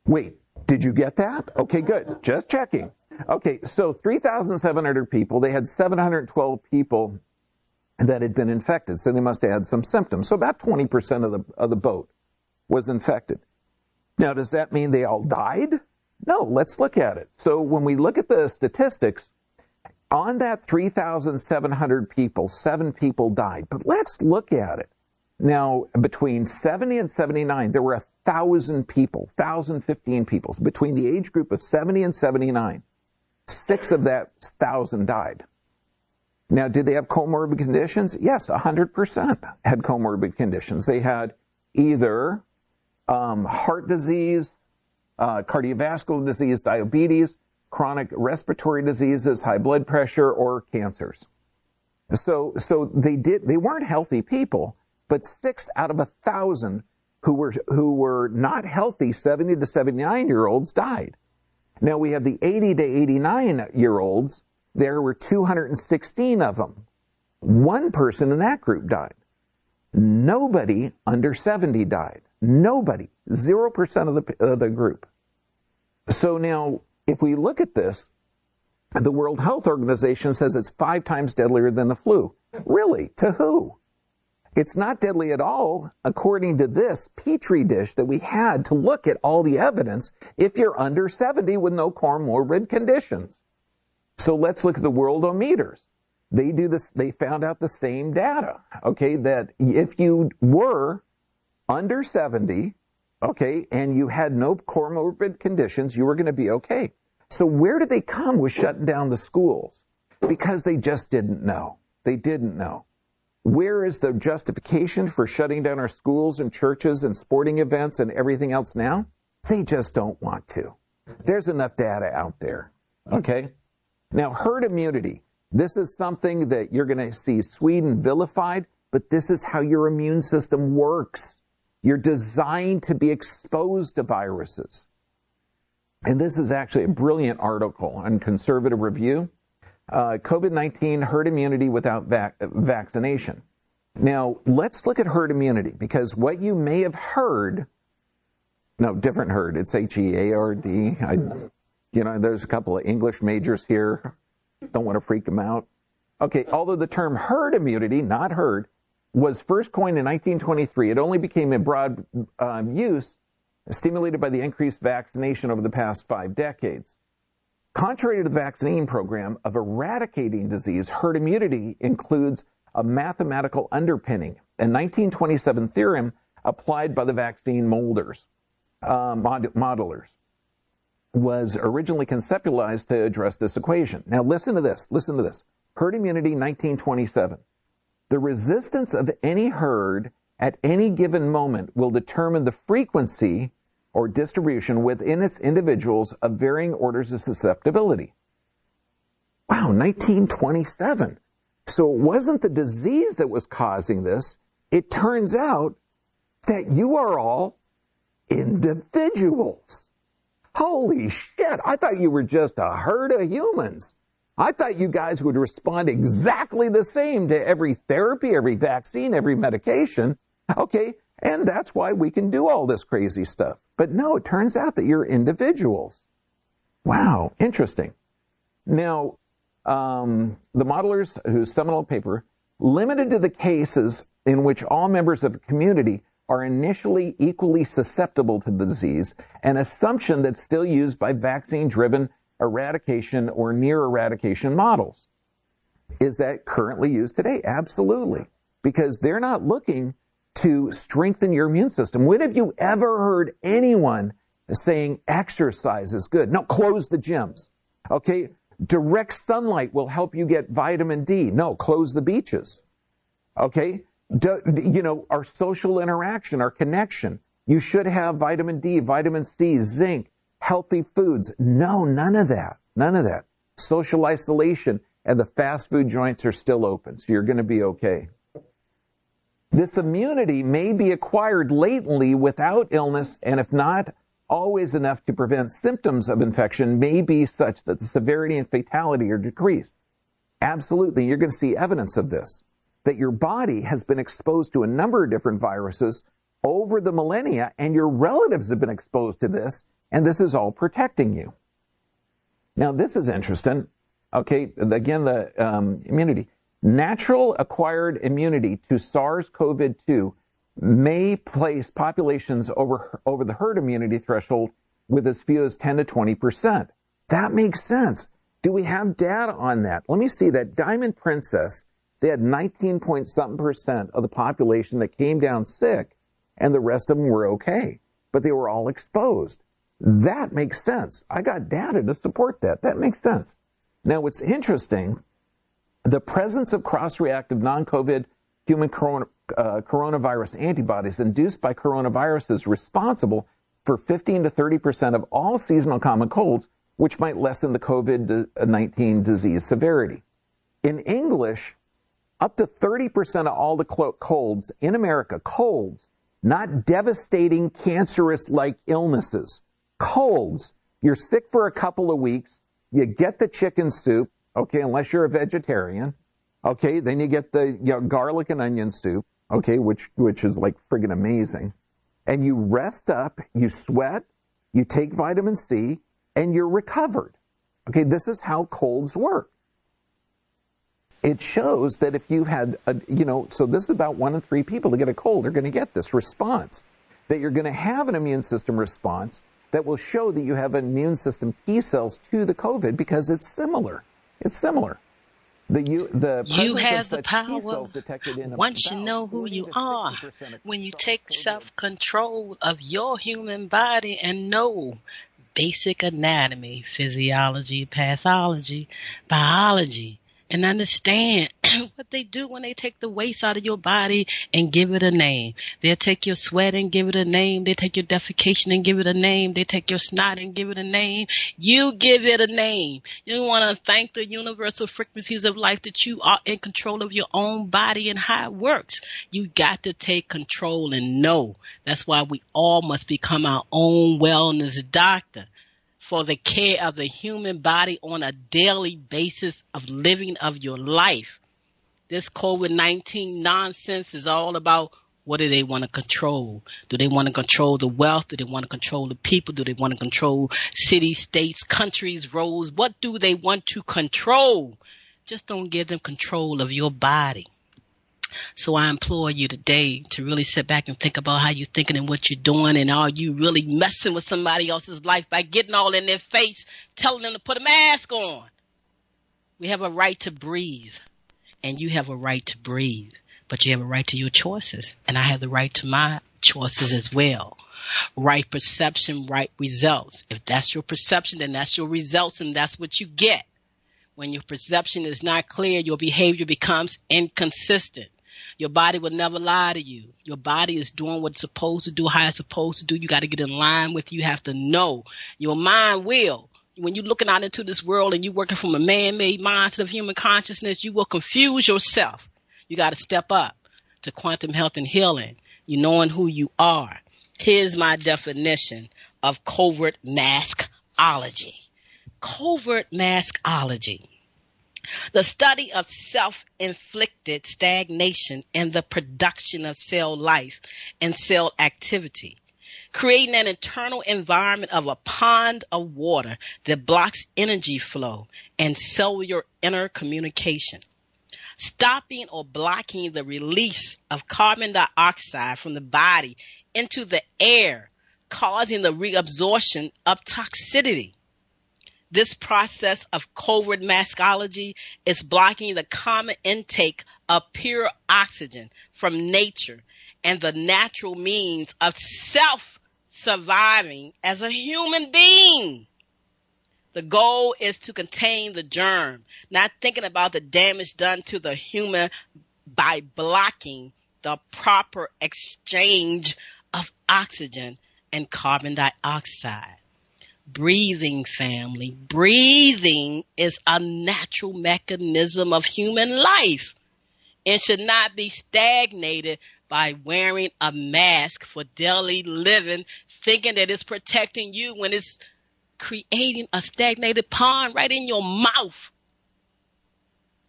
Wait, did you get that? Okay, good. Just checking. Okay, so 3,700 people. They had 712 people that had been infected, so they must have had some symptoms. So about 20% of the boat was infected. Now, does that mean they all died? No, let's look at it. So when we look at the statistics, on that 3,700 people, 7 people died. But let's look at it. Now, between 70 and 79, there were 1,000 people, 1,015 people. Between the age group of 70 and 79, 6 of that 1,000 died. Now, did they have comorbid conditions? Yes, 100% had comorbid conditions. They had either heart disease, cardiovascular disease, diabetes, chronic respiratory diseases, high blood pressure, or cancers. So they weren't healthy people, but 6 out of 1,000 who were not healthy 70 to 79-year-olds died. Now we have the 80 to 89-year-olds. There were 216 of them. 1 person in that group died. Nobody under 70 died. Nobody. 0% of the group. So now, if we look at this, the World Health Organization says it's 5 times deadlier than the flu. Really? To who? It's not deadly at all, according to this petri dish that we had to look at all the evidence if you're under 70 with no comorbid conditions. So let's look at the worldometers. They do this. They found out the same data, okay, that if you were under 70, okay, and you had no comorbid conditions, you were going to be okay. So where did they come with shutting down the schools? Because they just didn't know. They didn't know. Where is the justification for shutting down our schools and churches and sporting events and everything else now? They just don't want to. There's enough data out there, okay? Now, herd immunity. This is something that you're going to see Sweden vilified, but this is how your immune system works. You're designed to be exposed to viruses. And this is actually a brilliant article on Conservative Review. COVID-19 herd immunity without vaccination. Now, let's look at herd immunity, because what you may have heard, no, different herd, it's H-E-A-R-D. There's a couple of English majors here. Don't want to freak them out. Okay, although the term herd immunity, not herd, was first coined in 1923, it only became in broad use stimulated by the increased vaccination over the past 5 decades. Contrary to the vaccine program of eradicating disease, herd immunity includes a mathematical underpinning, a 1927 theorem applied by the vaccine modelers, was originally conceptualized to address this equation. Now listen to this. Herd immunity, 1927. The resistance of any herd at any given moment will determine the frequency or distribution within its individuals of varying orders of susceptibility. Wow, 1927. So it wasn't the disease that was causing this. It turns out that you are all individuals. Holy shit, I thought you were just a herd of humans. I thought you guys would respond exactly the same to every therapy, every vaccine, every medication. Okay, and that's why we can do all this crazy stuff. But no, it turns out that you're individuals. Wow, interesting. Now, the modelers, whose seminal paper, limited to the cases in which all members of a community are initially equally susceptible to the disease, an assumption that's still used by vaccine-driven eradication or near eradication models. Is that currently used today? Absolutely. Because they're not looking to strengthen your immune system. When have you ever heard anyone saying exercise is good? No, close the gyms. Okay, direct sunlight will help you get vitamin D. No, close the beaches. Okay, our social interaction, our connection. You should have vitamin D, vitamin C, zinc, healthy foods. No, none of that. None of that. Social isolation, and the fast food joints are still open, so you're going to be okay. This immunity may be acquired latently without illness, and if not always enough to prevent symptoms of infection, may be such that the severity and fatality are decreased. Absolutely, you're going to see evidence of this, that your body has been exposed to a number of different viruses over the millennia, and your relatives have been exposed to this, and this is all protecting you. Now, this is interesting. Okay, again, the immunity. Natural acquired immunity to SARS-CoV-2 may place populations over the herd immunity threshold with as few as 10 to 20%. That makes sense. Do we have data on that? Let me see. That Diamond Princess, they had 19-point-something% of the population that came down sick, and the rest of them were okay. But they were all exposed. That makes sense. I got data to support that. That makes sense. Now, what's interesting, the presence of cross-reactive non-COVID human coronavirus antibodies induced by coronavirus is responsible for 15 to 30% of all seasonal common colds, which might lessen the COVID-19 disease severity. In English, up to 30% of all the colds in America, colds, not devastating cancerous-like illnesses, colds. You're sick for a couple of weeks, you get the chicken soup, okay, unless you're a vegetarian, okay, then you get the garlic and onion soup, okay, which is like friggin' amazing, and you rest up, you sweat, you take vitamin C, and you're recovered. Okay, this is how colds work. It shows that if you've had, so this is about 1 in 3 people that get a cold are going to get this response, that you're going to have an immune system response that will show that you have an immune system T cells to the COVID because it's similar. It's similar. You have the power once you know who you are, when you take self-control of your human body and know basic anatomy, physiology, pathology, biology, and understand what they do when they take the waste out of your body and give it a name. They'll take your sweat and give it a name. They take your defecation and give it a name. They take your snot and give it a name. You give it a name. You want to thank the universal frequencies of life that you are in control of your own body and how it works. You got to take control and know. That's why we all must become our own wellness doctor for the care of the human body on a daily basis of living of your life. This COVID-19 nonsense is all about What do they want to control? Do they want to control the wealth? Do they want to control the people? Do they want to control cities, states, countries, roads? What do they want to control? Just don't give them control of your body. So I implore you today to really sit back and think about how you're thinking and what you're doing, and are you really messing with somebody else's life by getting all in their face, telling them to put a mask on? We have a right to breathe, and you have a right to breathe, but you have a right to your choices, and I have the right to my choices as well. Right perception, right results. If that's your perception, then that's your results, and that's what you get. When your perception is not clear, your behavior becomes inconsistent. Your body will never lie to you. Your body is doing what it's supposed to do, how it's supposed to do. You got to get in line with it. You have to know. Your mind will. When you're looking out into this world and you're working from a man-made mindset of human consciousness, you will confuse yourself. You got to step up to quantum health and healing. You knowing who you are. Here's my definition of COVIDMASKology. COVIDMASKology. The study of self-inflicted stagnation and the production of cell life and cell activity, creating an internal environment of a pond of water that blocks energy flow and cellular intercommunication, stopping or blocking the release of carbon dioxide from the body into the air, causing the reabsorption of toxicity. This process of COVIDMASKology is blocking the common intake of pure oxygen from nature and the natural means of self-surviving as a human being. The goal is to contain the germ, not thinking about the damage done to the human by blocking the proper exchange of oxygen and carbon dioxide. Breathing, family. Breathing is a natural mechanism of human life and should not be stagnated by wearing a mask for daily living, thinking that it's protecting you when it's creating a stagnated pond right in your mouth.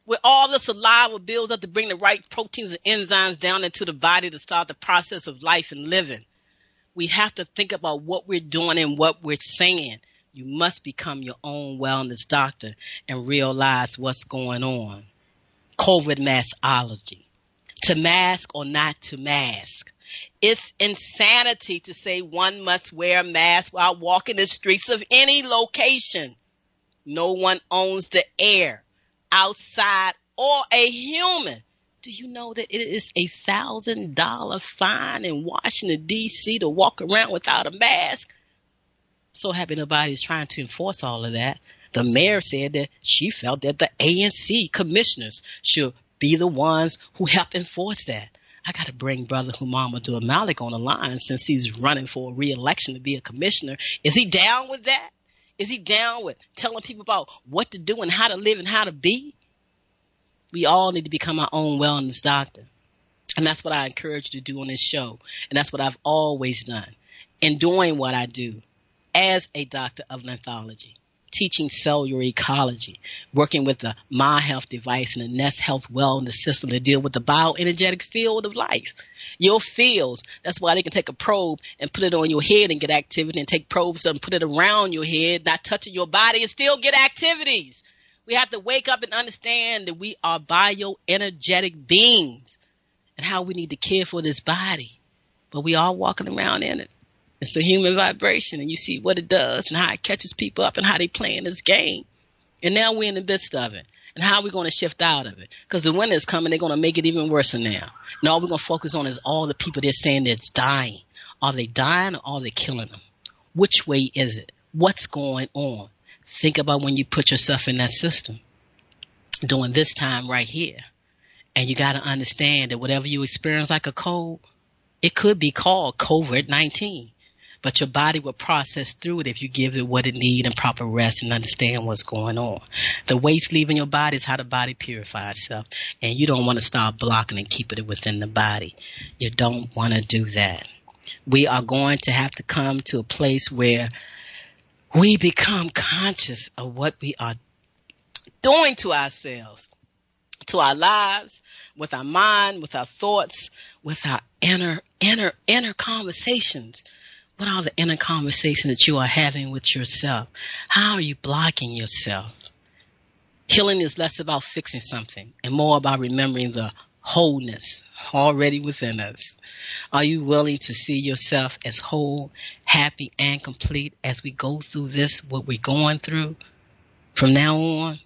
Where all the saliva builds up to bring the right proteins and enzymes down into the body to start the process of life and living. We have to think about what we're doing and what we're saying. You must become your own wellness doctor and realize what's going on. COVIDMASKology. To mask or not to mask. It's insanity to say one must wear a mask while walking the streets of any location. No one owns the air, outside, or a human. Do you know that it is $1,000 fine in Washington, D.C. to walk around without a mask? So happy nobody is trying to enforce all of that. The mayor said that she felt that the ANC commissioners should be the ones who help enforce that. I got to bring Brother Muhammad Malik on the line since he's running for re-election to be a commissioner. Is he down with that? Is he down with telling people about what to do and how to live and how to be? We all need to become our own wellness doctor. And that's what I encourage you to do on this show. And that's what I've always done. In doing what I do as a doctor of lymphology, teaching cellular ecology, working with the My Health device and the Nest Health Wellness System to deal with the bioenergetic field of life. Your fields, that's why they can take a probe and put it on your head and get activity, and take probes and put it around your head, not touching your body, and still get activities. We have to wake up and understand that we are bioenergetic beings and how we need to care for this body. But we are walking around in it. It's a human vibration, and you see what it does and how it catches people up and how they play in this game. And now we're in the midst of it. And how are we going to shift out of it? Because the winter is coming, they're going to make it even worse than now. And all we're going to focus on is all the people they're saying that's dying. Are they dying or are they killing them? Which way is it? What's going on? Think about when you put yourself in that system during this time right here. And you got to understand that whatever you experience like a cold, it could be called COVID-19. But your body will process through it if you give it what it needs and proper rest and understand what's going on. The waste leaving your body is how the body purifies itself. And you don't want to start blocking and keeping it within the body. You don't want to do that. We are going to have to come to a place where we become conscious of what we are doing to ourselves. to our lives, with our mind, with our thoughts, with our inner conversations. What are the inner conversations that you are having with yourself? How are you blocking yourself? Healing is less about fixing something and more about remembering the wholeness already within us. Are you willing to see yourself as whole, happy, and complete as we go through this, what we're going through from now on?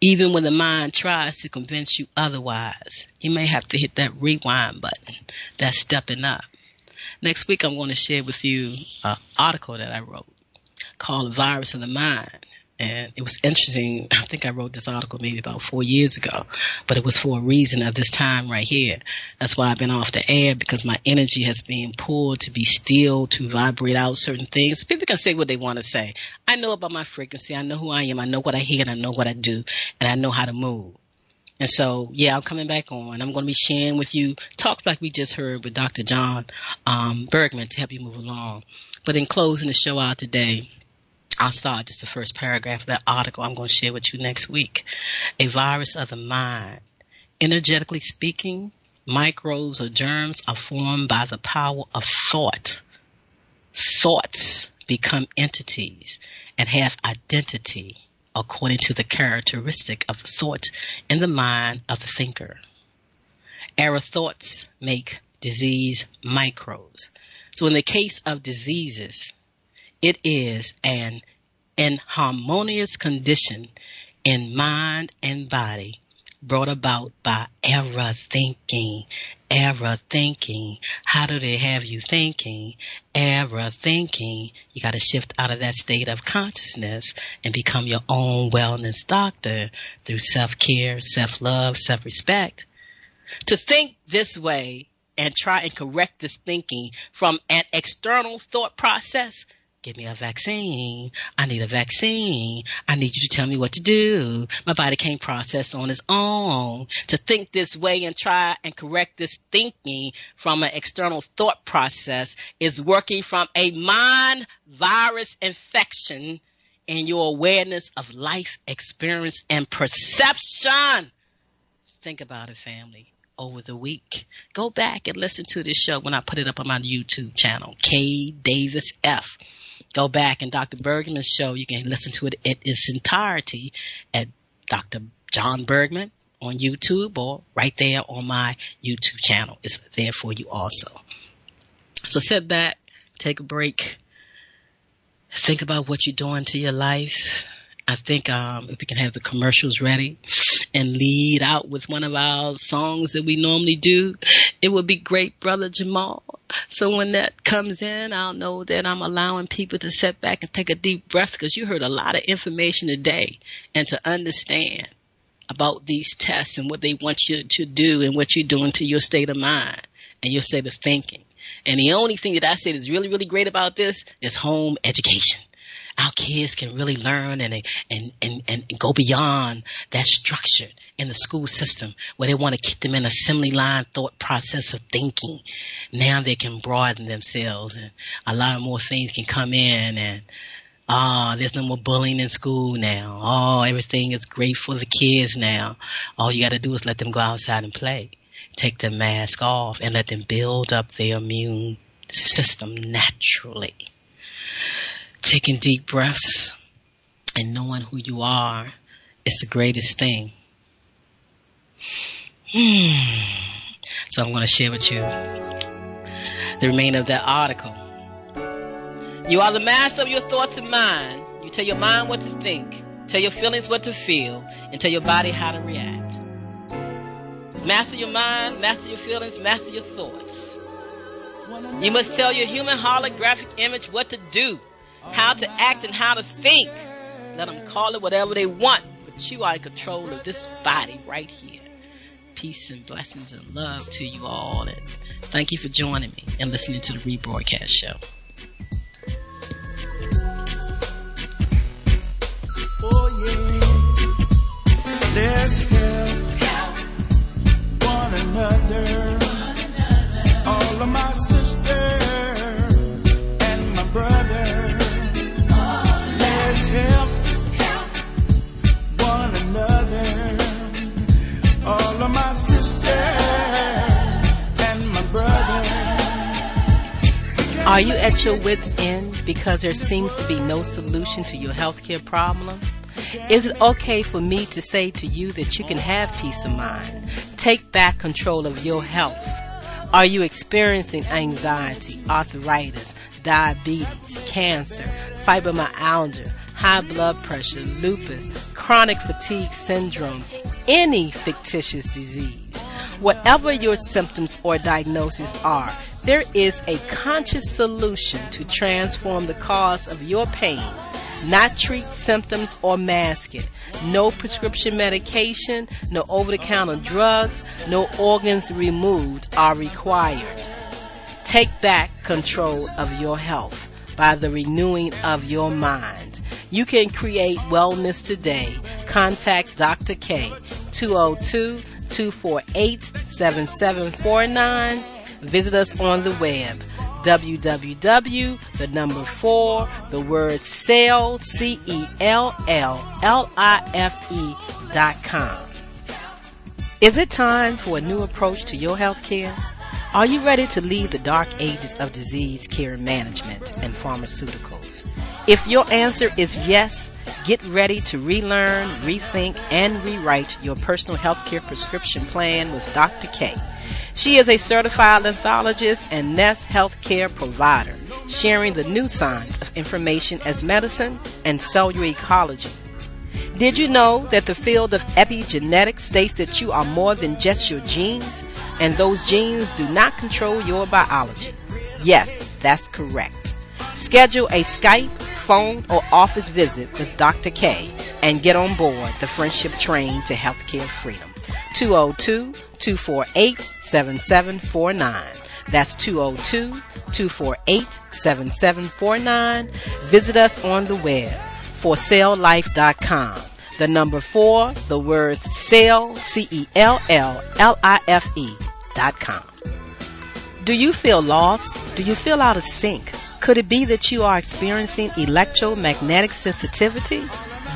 Even when the mind tries to convince you otherwise, you may have to hit that rewind button. That's stepping up. Next week, I'm going to share with you an article that I wrote called The Virus of the Mind. And it was interesting. I think I wrote this article maybe about 4 years ago, but it was for a reason at this time right here. That's why I've been off the air, because my energy has been pulled to be still, to vibrate out certain things. People can say what they want to say. I know about my frequency. I know who I am. I know what I hear, and I know what I do, and I know how to move. And so, yeah, I'm coming back on. I'm going to be sharing with you talks like we just heard with Dr. John Bergman to help you move along. But in closing the show out today, I'll start just the first paragraph of that article I'm going to share with you next week. A virus of the mind. Energetically speaking, microbes or germs are formed by the power of thought. Thoughts become entities and have identity according to the characteristic of the thought in the mind of the thinker. Error thoughts make disease microbes. So in the case of diseases, it is an inharmonious condition in mind and body brought about by error thinking. Error thinking. How do they have you thinking? Error thinking. You got to shift out of that state of consciousness and become your own wellness doctor through self-care, self-love, self-respect. To think this way and try and correct this thinking from an external thought process. Give me a vaccine. I need a vaccine. I need you to tell me what to do. My body can't process on its own. To think this way and try and correct this thinking from an external thought process is working from a mind virus infection in your awareness of life, experience, and perception. Think about it, family. Over the week, go back and listen to this show when I put it up on my YouTube channel, K Davis F. Go back and Dr. Bergman's show, you can listen to it in its entirety at Dr. John Bergman on YouTube or right there on my YouTube channel. It's there for you also. So sit back, take a break, think about what you're doing to your life. I think if we can have the commercials ready and lead out with one of our songs that we normally do, it would be great, Brother Jamal. So when that comes in, I'll know that I'm allowing people to sit back and take a deep breath, because you heard a lot of information today, and to understand about these tests and what they want you to do and what you're doing to your state of mind and your state of thinking. And the only thing that I say is really, really great about this is home education. Our kids can really learn and go beyond that structure in the school system where they want to keep them in assembly line thought process of thinking. Now they can broaden themselves and a lot more things can come in, and there's no more bullying in school now. Everything is great for the kids now. All you got to do is let them go outside and play. Take the mask off and let them build up their immune system naturally. Taking deep breaths and knowing who you are is the greatest thing. So I'm going to share with you the remainder of that article. You are the master of your thoughts and mind. You tell your mind what to think, tell your feelings what to feel, and tell your body how to react. Master your mind, master your feelings, master your thoughts. You must tell your human holographic image what to do, how to act, and how to think. Let them call it whatever they want, but you are in control of this body right here. Peace and blessings and love to you all, and thank you for joining me and listening to the rebroadcast show. Oh yeah, let's help one another. All of my sisters and my brother. Let's help one another. Are you at your wit's end because there seems to be no solution to your healthcare problem? Is it okay for me to say to you that you can have peace of mind? Take back control of your health. Are you experiencing anxiety, arthritis, diabetes, cancer, fibromyalgia, high blood pressure, lupus, chronic fatigue syndrome, any fictitious disease? Whatever your symptoms or diagnoses are, there is a conscious solution to transform the cause of your pain, not treat symptoms or mask it. No prescription medication, no over-the-counter drugs, no organs removed are required. Take back control of your health by the renewing of your mind. You can create wellness today. Contact Dr. K, 202-248-7749. Visit us on the web, www.celllife.com. Is it time for a new approach to your health care? Are you ready to leave the dark ages of disease care management and pharmaceuticals? If your answer is yes, get ready to relearn, rethink, and rewrite your personal healthcare prescription plan with Dr. K. She is a certified anthologist and Nest healthcare provider, sharing the new science of information as medicine and cellular ecology. Did you know that the field of epigenetics states that you are more than just your genes, and those genes do not control your biology? Yes, that's correct. Schedule a Skype, phone, or office visit with Dr. K and get on board the friendship train to healthcare freedom. 202-248-7749. That's 202-248-7749. Visit us on the web, forcelllife.com. The number 4, the words cell, CELLLIFE.com. Do you feel lost? Do you feel out of sync? Could it be that you are experiencing electromagnetic sensitivity?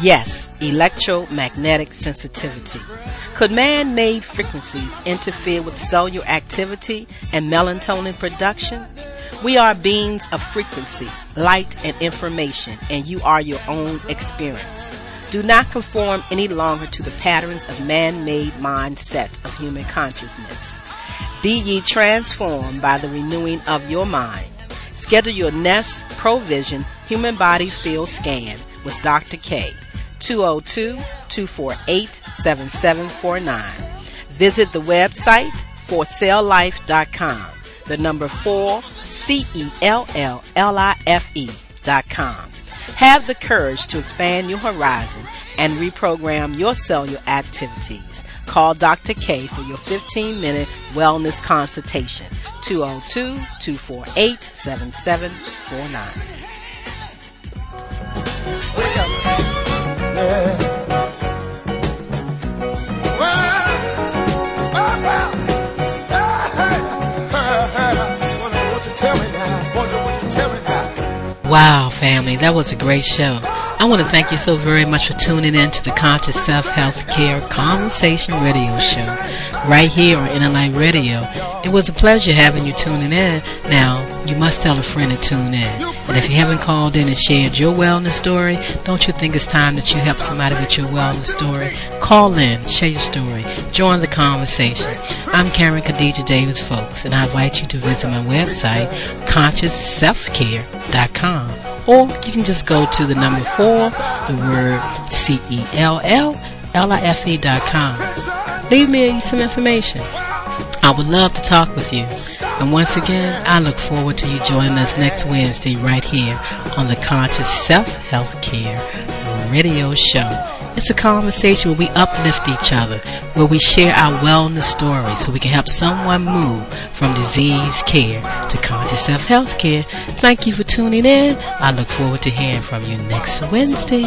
Yes, electromagnetic sensitivity. Could man-made frequencies interfere with cellular activity and melatonin production? We are beings of frequency, light, and information, and you are your own experience. Do not conform any longer to the patterns of man-made mindset of human consciousness. Be ye transformed by the renewing of your mind. Schedule your Nest Provision Human Body Field Scan with Dr. K, 202-248-7749. Visit the website forcelllife.com. The number 4, CELLLIFE.com. Have the courage to expand your horizon and reprogram your cellular activities. Call Dr. K for your 15-minute wellness consultation. 202-248-7749. Wow, family, that was a great show. I want to thank you so very much for tuning in to the Conscious Self Healthcare Conversation Radio Show right here on Inner Radio. It was a pleasure having you tuning in. Now, you must tell a friend to tune in. And if you haven't called in and shared your wellness story, don't you think it's time that you help somebody with your wellness story? Call in, share your story, join the conversation. I'm Karen Khadijah Davis-Foulks, and I invite you to visit my website, ConsciousSelfCare.com. Or you can just go to the number 4, the word CELLLIFE.com. Leave me some information. I would love to talk with you. And once again, I look forward to you joining us next Wednesday right here on the Conscious Self Healthcare Radio Show. It's a conversation where we uplift each other, where we share our wellness stories so we can help someone move from disease care to conscious self-health care. Thank you for tuning in. I look forward to hearing from you next Wednesday.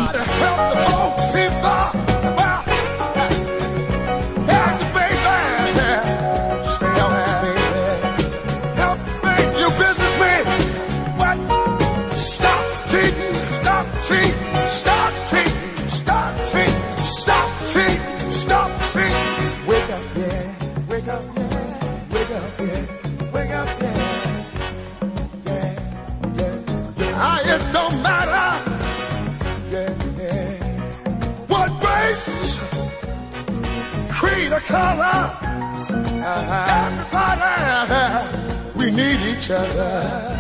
Wake up, yeah. color. Everybody, we need each other.